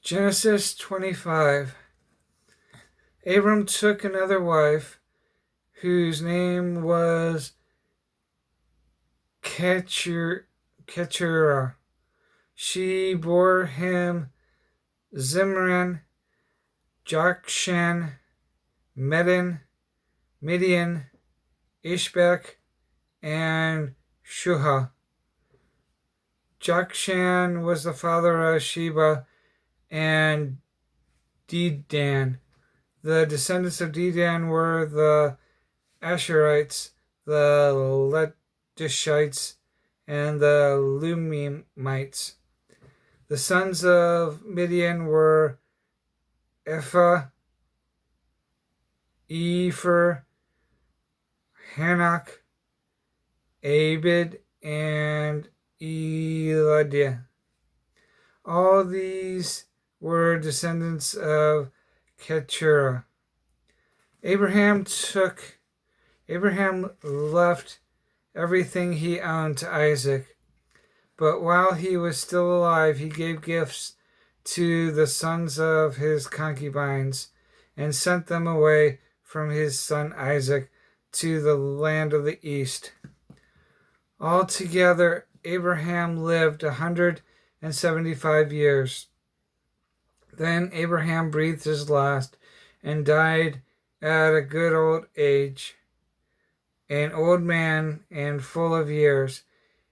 Genesis 25. Abram took another wife, whose name was Keturah. She bore him Zimran, Jokshan, Midian, Ishbak, and Shuha. Jokshan was the father of Sheba and Dedan. The descendants of Dedan were the Asherites, the Letushites, and the Lumites. The sons of Midian were Ephah, Epher, Hanok, Abid, and Elidah. All these were descendants of Keturah. Abraham left everything he owned to Isaac, but while he was still alive, he gave gifts to the sons of his concubines and sent them away from his son Isaac to the land of the east. Altogether, Abraham lived 175 years. Then Abraham breathed his last and died at a good old age, an old man and full of years.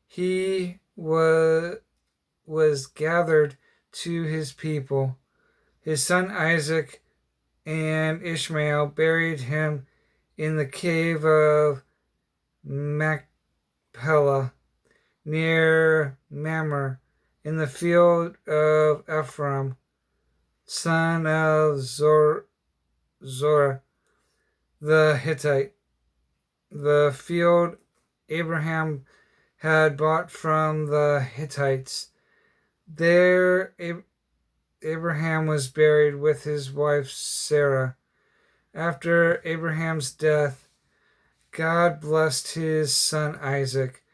He was gathered to his people. His son Isaac and Ishmael buried him in the cave of Machpelah near Mamre, in the field of Ephraim, son of Zohar the Hittite. The field Abraham had bought from the Hittites. There Abraham was buried with his wife Sarah. After Abraham's death, God blessed his son Isaac,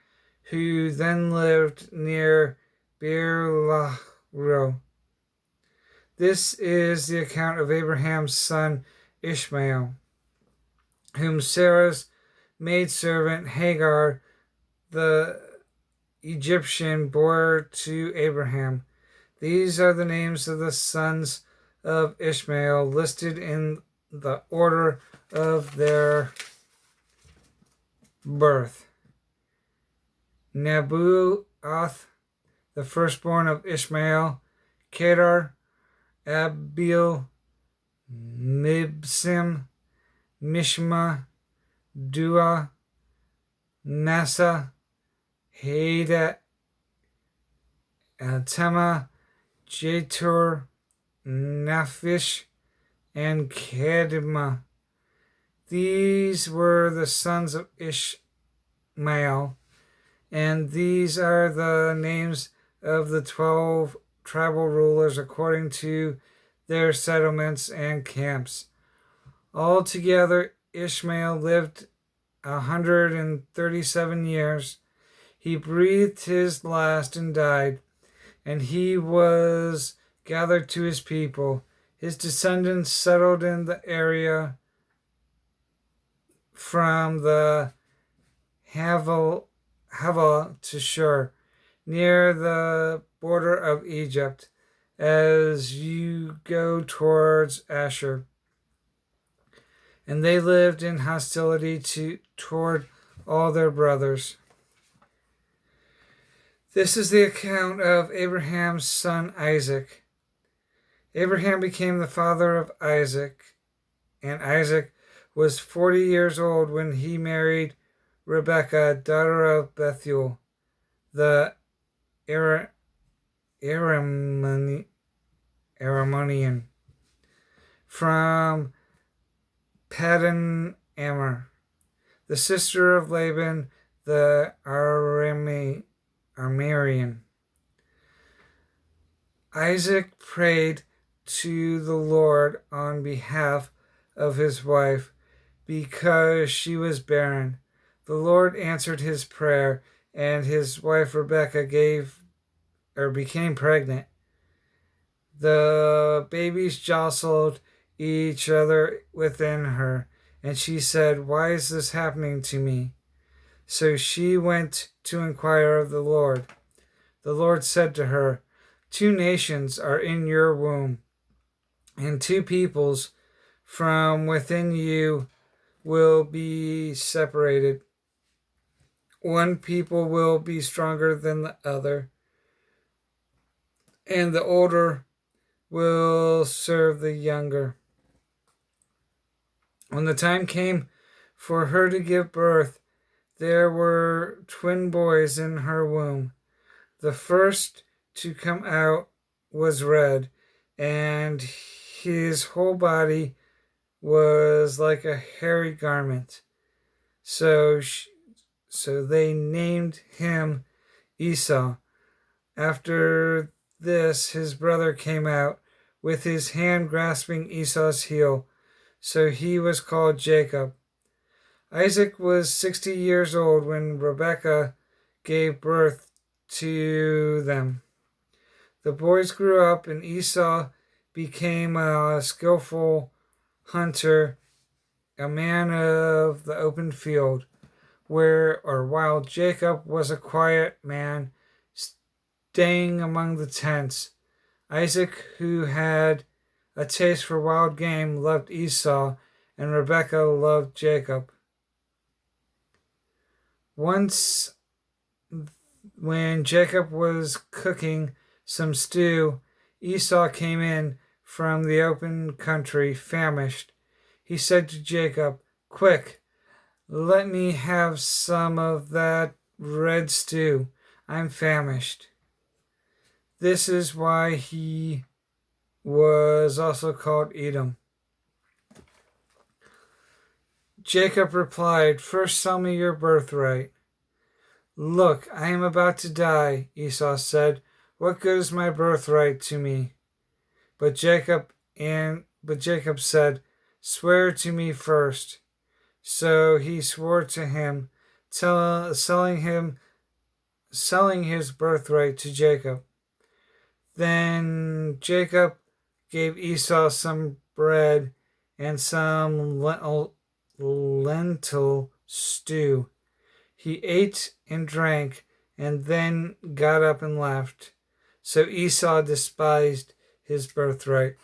who then lived near Beer-lahai. This is the account of Abraham's son Ishmael, whom Sarah's maidservant Hagar the Egyptian bore to Abraham. These are the names of the sons of Ishmael, listed in the order of their birth. Nebuath, the firstborn of Ishmael; Kedar, Abil, Mibsim, Mishma, Dua, Massa, Heda, Tema, Jetur, Naphish, and Kedma. These were the sons of Ishmael, and these are the names of the 12 tribal rulers according to their settlements and camps. Altogether, Ishmael lived 137 years. He breathed his last and died, and he was gathered to his people. His descendants settled in the area from the Havilah to Shur, near the border of Egypt, as you go towards Asher. And they lived in hostility toward all their brothers. This is the account of Abraham's son Isaac. Abraham became the father of Isaac, and Isaac was 40 years old when he married Rebekah, daughter of Bethuel, the Aramean, from Paddan Aram, the sister of Laban the Aramean. Isaac prayed to the Lord on behalf of his wife because she was barren. The Lord answered his prayer, and his wife Rebekah became pregnant. The babies jostled each other within her, and she said, "Why is this happening to me?" So she went to inquire of the Lord. The Lord said to her, "Two nations are in your womb, and two peoples from within you will be separated. One people will be stronger than the other, and the older will serve the younger." When the time came for her to give birth, there were twin boys in her womb. The first to come out was red, and his whole body was like a hairy garment. So they named him Esau. After this, his brother came out with his hand grasping Esau's heel. So he was called Jacob. Isaac was 60 years old when Rebekah gave birth to them. The boys grew up, and Esau became a skillful hunter, a man of the open field, while Jacob was a quiet man, staying among the tents. Isaac, who had a taste for wild game, loved Esau, and Rebekah loved Jacob. Once, when Jacob was cooking some stew, Esau came in from the open country, famished. He said to Jacob, "Quick, let me have some of that red stew. I'm famished." This is why he was also called Edom. Jacob replied, "First sell me your birthright." "Look, I am about to die," Esau said. "What good is my birthright to me?" But Jacob said, "Swear to me first." So he swore to him, selling his birthright to Jacob. Then Jacob gave Esau some bread and some lentil stew. He ate and drank, and then got up and left. So Esau despised his birthright.